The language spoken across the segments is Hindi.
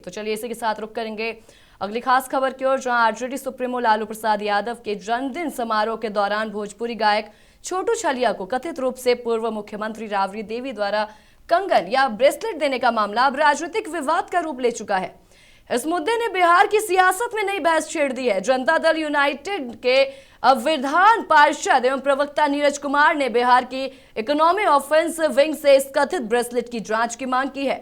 तो चलिए इसी के साथ रुक करेंगे अगली खास खबर की ओर, जहां आरजेडी सुप्रीमो लालू प्रसाद यादव के जन्मदिन समारोह के दौरान भोजपुरी गायक छोटू छलिया को कथित रूप से पूर्व मुख्यमंत्री राबड़ी देवी द्वारा कंगन या ब्रेसलेट देने का मामला अब राजनीतिक विवाद का रूप ले चुका है। इस मुद्दे ने बिहार की सियासत में नई बहस छेड़ दी है। जनता दल यूनाइटेड के विधान पार्षद एवं प्रवक्ता नीरज कुमार ने बिहार की इकोनॉमी ऑफेंस विंग से इस कथित ब्रेसलेट की जांच की मांग की है।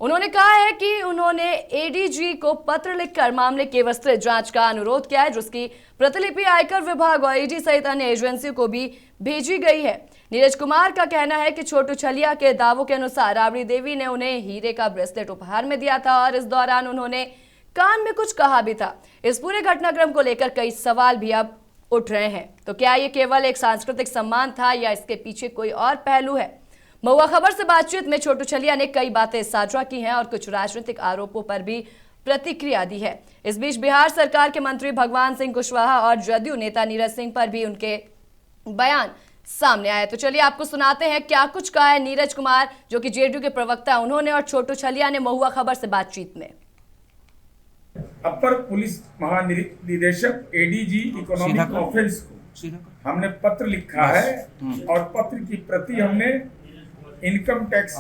उन्होंने कहा है कि उन्होंने एडीजी को पत्र लिखकर मामले की विस्तृत जांच का अनुरोध किया है, जिसकी प्रतिलिपि आयकर विभाग और ईडी सहित अन्य एजेंसियों को भी भेजी गई है। नीरज कुमार का कहना है कि छोटू छलिया के दावों के अनुसार राबड़ी देवी ने उन्हें हीरे का ब्रेसलेट उपहार में दिया था और इस दौरान उन्होंने कान में कुछ कहा भी था। इस पूरे घटनाक्रम को लेकर कई सवाल भी अब उठ रहे हैं। तो क्या ये केवल एक सांस्कृतिक सम्मान था या इसके पीछे कोई और पहलू है? महुआ खबर से बातचीत में छोटू छलिया ने कई बातें साझा की हैं और कुछ राजनीतिक आरोपों पर भी प्रतिक्रिया दी है। इस बीच बिहार सरकार के मंत्री भगवान सिंह कुशवाहा और जदयू नेता नीरज सिंह पर भी उनके बयान सामने आए। तो चलिए आपको सुनाते हैं क्या कुछ कहा है नीरज कुमार, जो कि जेडीयू के प्रवक्ता उन्होंने, और छोटू छलिया ने महुआ खबर से बातचीत में। अपर पुलिस महानिदेशक एडीजी इकोनॉमिक ऑफेंस को हमने पत्र लिखा है और पत्र की प्रति हमने इनकम टैक्स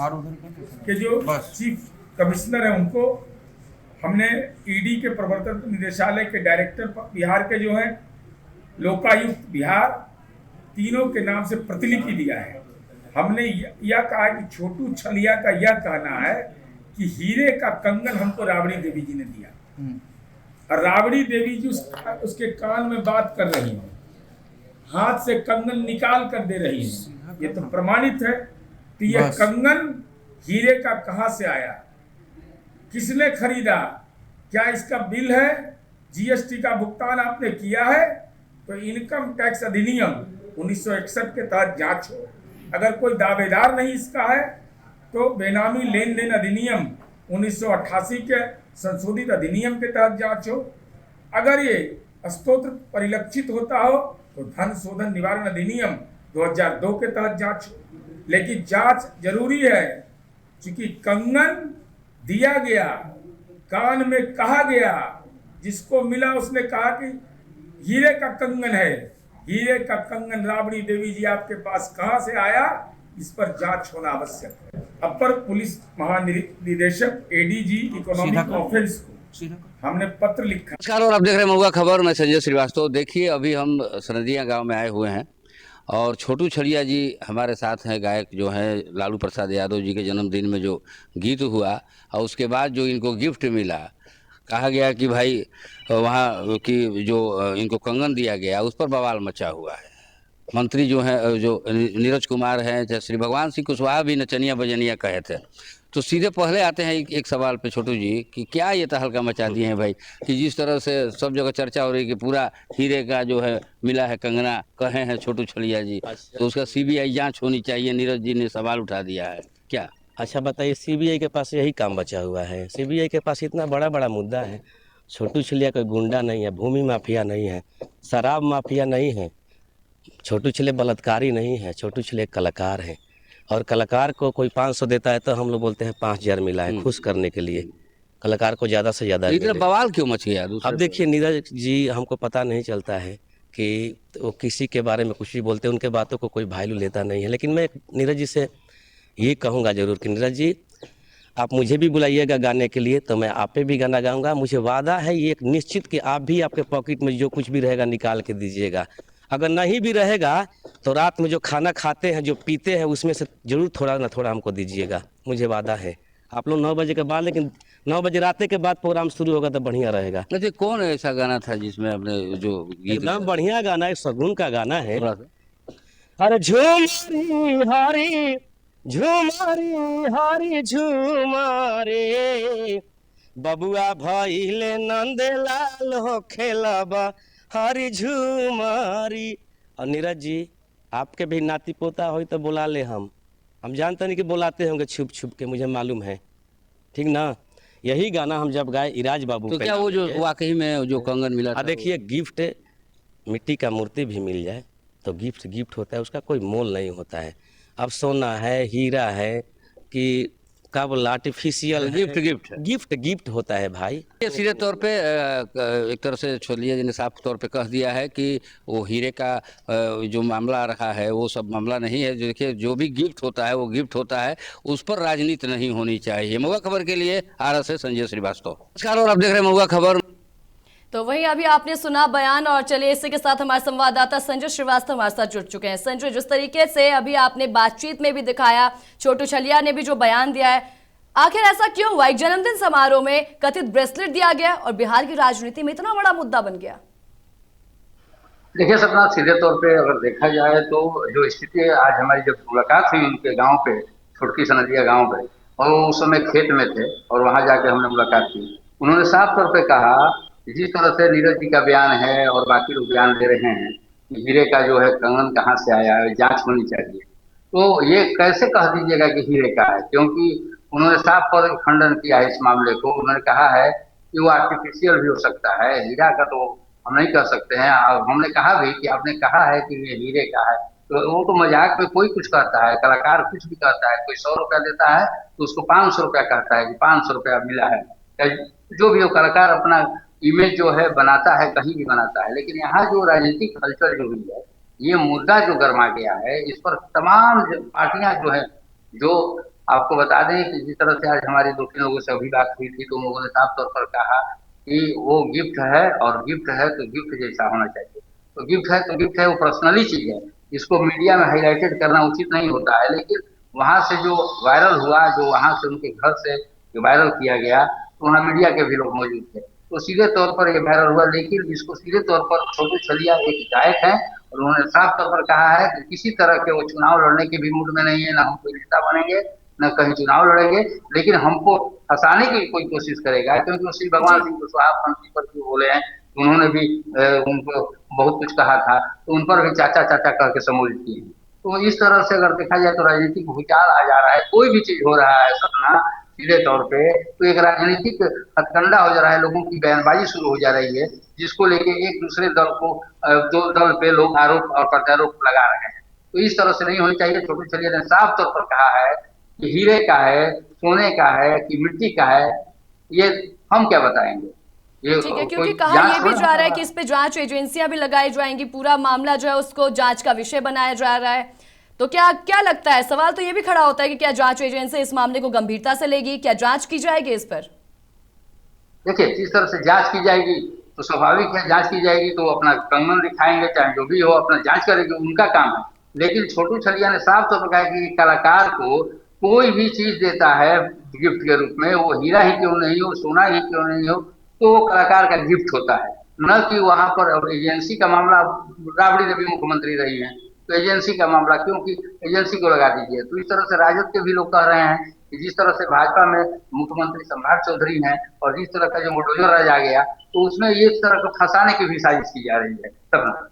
के जो चीफ कमिश्नर है उनको, हमने ईडी के प्रवर्तन निदेशालय के डायरेक्टर बिहार के जो हैं लोकायुक्त बिहार, तीनों के नाम से प्रतिलिपि दिया है। हमने यह कहा कि छोटू छलिया का यह कहना है कि हीरे का कंगन हमको राबड़ी देवी जी ने दिया और राबड़ी देवी जी उसके कान में बात कर रही है, हाथ से कंगन निकाल कर दे रही है। ये तो प्रमाणित है कि यह कंगन हीरे का कहां से आया, किसने खरीदा, क्या इसका बिल है, जीएसटी का भुगतान आपने किया है? तो इनकम टैक्स अधिनियम 1961 के तहत जांच हो। अगर कोई दावेदार नहीं इसका है तो बेनामी लेन देन अधिनियम 1988 के संशोधित अधिनियम के तहत जांच हो। अगर ये स्तोत्र परिलक्षित होता हो तो धन शोधन निवारण अधिनियम 2002 के तहत जांच हो। लेकिन जांच जरूरी है क्योंकि कंगन दिया गया, कान में कहा गया, जिसको मिला उसने कहा कि हीरे का कंगन है। हीरे का कंगन राबड़ी देवी जी आपके पास कहां से आया, इस पर जांच होना आवश्यक है। अपर पुलिस महानिदेशक एडीजी इकोनॉमिक ऑफेंस को हमने पत्र लिखा। नमस्कार और आप देख रहे हैं महुआ खबर। मैं संजय श्रीवास्तव। देखिए अभी हम सनदिया गांव में आए हुए हैं और छोटू छलिया जी हमारे साथ हैं, गायक जो हैं लालू प्रसाद यादव जी के जन्मदिन में जो गीत हुआ और उसके बाद जो इनको गिफ्ट मिला, कहा गया कि भाई वहाँ की जो इनको कंगन दिया गया उस पर बवाल मचा हुआ है। मंत्री जो हैं, जो नीरज कुमार हैं, चाहे श्री भगवान सिंह कुशवाहा भी नचनिया बजनिया कहे थे। तो सीधे पहले आते हैं एक सवाल पे छोटू जी कि क्या ये तहलका मचा दिए हैं भाई, कि जिस तरह से सब जगह चर्चा हो रही है कि पूरा हीरे का जो है मिला है कंगना, कहे हैं छोटू छलिया जी, तो उसका सीबीआई जांच होनी चाहिए, नीरज जी ने सवाल उठा दिया है। क्या अच्छा बताइए, सीबीआई के पास यही काम बचा हुआ है? सीबीआई के पास इतना बड़ा बड़ा मुद्दा है। छोटू छलिया कोई गुंडा नहीं है, भूमि माफिया नहीं है, शराब माफिया नहीं है, छोटू छलिया बलात्कारी नहीं है, छोटू छलिया कलाकार है। और कलाकार को कोई 500 देता है तो हम लोग बोलते हैं 5000 मिला है, खुश करने के लिए। कलाकार को ज़्यादा से ज़्यादा इतना बवाल क्यों मच गया? अब देखिए नीरज जी, हमको पता नहीं चलता है कि वो किसी के बारे में कुछ भी बोलते हैं, उनके बातों को कोई वैल्यू लेता नहीं है। लेकिन मैं नीरज जी से ये कहूँगा जरूर कि नीरज जी आप मुझे भी बुलाइएगा गाने के लिए तो मैं आप पे भी गाना गाऊंगा। मुझे वादा है ये एक निश्चित कि आप भी आपके पॉकेट में जो कुछ भी रहेगा निकाल के दीजिएगा। अगर नहीं भी रहेगा तो रात में जो खाना खाते हैं, जो पीते हैं, उसमें से जरूर थोड़ा ना थोड़ा हमको दीजिएगा, मुझे वादा है। आप लोग 9 बजे के बाद, लेकिन 9 बजे रात के बाद प्रोग्राम शुरू होगा तो बढ़िया रहेगा। वैसे कौन ऐसा गाना था जिसमें आपने जो गीत? एकदम बढ़िया गाना है, सगुन का गाना है। अरे झूमरी हारी झूमरी हारी झूमारे बबुआ भइले नंदलाल हो खेलाबा हरी झूमारी। और नीरज जी आपके भी नाती पोता हो तो बुला ले, हम जानते नहीं कि बुलाते होंगे छुप छुप के, मुझे मालूम है, ठीक ना। यही गाना हम जब गाए इराज बाबू तो क्या वो जो वाकई में जो कंगन मिला था? देखिए गिफ्ट, मिट्टी का मूर्ति भी मिल जाए तो गिफ्ट होता है, उसका कोई मोल नहीं होता है। अब सोना है, हीरा है कि क्या बोला, आर्टिफिशियल गिफ्ट होता है भाई। ये सीधे तौर पे एक तरह से छोलिया जी ने साफ तौर पे कह दिया है कि वो हीरे का जो मामला रहा है वो सब मामला नहीं है। देखिए, जो भी गिफ्ट होता है वो गिफ्ट होता है, उस पर राजनीति नहीं होनी चाहिए। महुआ खबर के लिए आरा से संजय श्रीवास्तव। नमस्कार, और आप देख रहे हैं महुआ खबर। तो वहीं अभी आपने सुना बयान, और चलिए इसी के साथ हमारे संवाददाता संजय श्रीवास्तव हमारे साथ जुड़ चुके हैं। संजय, जिस तरीके से अभी आपने बातचीत में भी दिखाया, छोटू छलिया ने भी जो बयान दिया है, आखिर ऐसा क्यों हुआ? एक जन्मदिन समारोह में कथित ब्रेसलेट दिया गया और बिहार की राजनीति में इतना बड़ा मुद्दा बन गया। देखिए सपना, सीधे तौर पे अगर देखा जाए तो जो स्थिति है, आज हमारी जब मुलाकात हुई उनके गांव पे, छुटकी सनदिया गांव पे, और वो उस समय खेत में थे और वहां जाके हमने मुलाकात की। उन्होंने साफ तौर पे कहा कि जिस तरह से नीरज जी का बयान है और बाकी लोग बयान दे रहे हैं कि हीरे का जो है कंगन कहाँ से आया है, जांच होनी चाहिए। तो ये कैसे कह दीजिएगा कि हीरे का है, क्योंकि उन्होंने साफ तौर पर खंडन किया है इस मामले को। उन्होंने कहा है कि वो आर्टिफिशियल भी हो सकता है, हीरा का तो हम नहीं कह सकते हैं। और हमने कहा भी कि आपने कहा है कि ये हीरे का है, तो वो तो मजाक में कोई कुछ कहता है, कलाकार कुछ भी कहता है। कोई 100 रुपया देता है तो उसको 500 रुपया कहता है कि 500 रुपया मिला है। जो भी हो, कलाकार अपना इमेज जो है बनाता है, कहीं भी बनाता है। लेकिन यहाँ जो राजनीतिक हलचल जो हुई है, ये मुद्दा जो गर्मा गया है, इस पर तमाम पार्टियां जो है, जो आपको बता दें कि जिस तरह से आज हमारी 2-3 लोगों से अभी बात हुई थी, तो उन लोगों ने साफ तौर पर कहा कि वो गिफ्ट है, और गिफ्ट है तो गिफ्ट जैसा होना चाहिए। तो गिफ्ट है तो गिफ्ट है, वो पर्सनली चीज है, इसको मीडिया में हाईलाइटेड करना उचित नहीं होता है। लेकिन वहां से जो वायरल हुआ, जो वहां से उनके घर से जो वायरल किया गया, तो वहाँ मीडिया के भी लोग मौजूद थे, तो सीधे तौर पर ये वायरल हुआ। लेकिन इसको सीधे तौर पर छोटू छलिया एक गायक है, और उन्होंने साफ तौर पर कहा है कि किसी तरह के वो चुनाव लड़ने के भी मूड में नहीं है, ना हम कोई नेता बनेंगे, न कहीं चुनाव लड़ेंगे। लेकिन हमको फंसाने की कोई कोशिश करेगा, क्योंकि वो श्री भगवान सिंह कुशवाहा मंत्री पर भी बोले हैं, उन्होंने भी उनको बहुत कुछ कहा था, तो उन पर भी चाचा चाचा कह के संबोधित किए। तो इस तरह से अगर देखा जाए तो राजनीतिक भूचाल आ जा रहा है। कोई भी चीज हो रहा है सपना, सीधे तौर पे तो एक राजनीतिक हथकंडा हो जा रहा है, लोगों की बयानबाजी शुरू हो जा रही है, जिसको लेके एक दूसरे दल को, दो दल पे लोग आरोप और प्रत्यारोप लगा रहे हैं। तो इस तरह से नहीं होनी चाहिए। छोटू छलिया ने साफ तौर पर कहा है कि हीरे का है, सोने का है कि मिट्टी का है, ये हम क्या बताएंगे। ये ठीक है, क्योंकि कहा यह भी जा रहा है कि इस पे जांच एजेंसियां भी लगाई जाएंगी, पूरा मामला जो है उसको जांच का विषय बनाया जा रहा है। तो क्या क्या लगता है, सवाल तो ये भी खड़ा होता है कि क्या जांच एजेंसी इस मामले को गंभीरता से लेगी, क्या जांच की जाएगी इस पर? देखिए, जिस तरह से जांच की जाएगी तो स्वाभाविक है, जांच की जाएगी तो अपना कंगन दिखाएंगे, चाहे जो भी हो, अपना जांच करेंगे, उनका काम है। लेकिन छोटू छलिया ने साफ तौर पर कहा कि कलाकार को कोई भी चीज देता है गिफ्ट के रूप में, वो हीरा ही क्यों नहीं हो, सोना ही क्यों नहीं हो, तो वो कलाकार का गिफ्ट होता है, न कि वहां पर एजेंसी का मामला। राबड़ी देवी मुख्यमंत्री रही है, तो एजेंसी का मामला क्योंकि एजेंसी को लगा दीजिए। तो इस तरह से राजद के भी लोग कह रहे हैं कि जिस तरह से भाजपा में मुख्यमंत्री सम्राट चौधरी हैं, और जिस तरह का जो बुलडोजर राज आ गया, तो उसमें ये तरह को फंसाने की भी साजिश की जा रही है। तब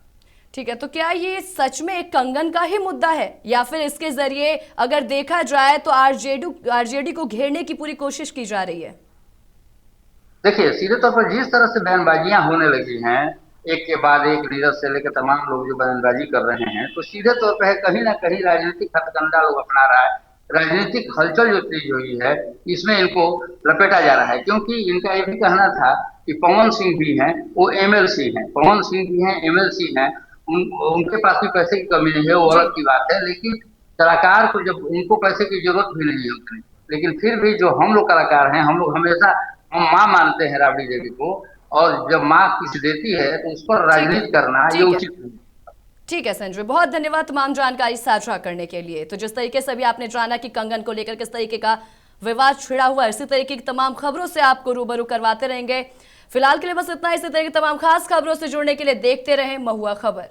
ठीक है, तो क्या ये सच में एक कंगन का ही मुद्दा है, या फिर इसके जरिए अगर देखा जाए तो आरजेडी को घेरने की पूरी कोशिश की जा रही है? देखिए, सीधे तौर पर जिस तरह से बयानबाजियां होने लगी हैं, एक के बाद एक, नीरज से लेकर तमाम लोग जो बयानबाजी कर रहे हैं, तो सीधे तौर पर कहीं ना कहीं राजनीतिक हथकंडा लोग अपना रहा है। राजनीतिक हलचल जो तेज हुई है, इसमें इनको लपेटा जा रहा है। क्योंकि इनका ये भी कहना था कि पवन सिंह भी हैं, वो एमएलसी हैं, पवन सिंह भी हैं, एमएलसी हैं, उनके पास भी पैसे की कमी नहीं है, वो अलग की बात है। लेकिन कलाकार को जब उनको पैसे की जरूरत भी नहीं है उतनी, लेकिन फिर भी जो हम लोग कलाकार हैं, हम लोग हमेशा हम माँ मानते हैं राबड़ी देवी को, और जब माँ कुछ देती है तो उस पर राजनीति करना ये उचित नहीं। ठीक है संजय, बहुत धन्यवाद तमाम जानकारी साझा करने के लिए। तो जिस तरीके से भी आपने जाना कि कंगन को लेकर किस तरीके का विवाद छिड़ा हुआ, इसी तरीके की तमाम खबरों से आपको रूबरू करवाते रहेंगे। फिलहाल के लिए बस इतना। इसी तरह की तमाम खास खबरों से जुड़ने के लिए देखते रहें महुआ खबर।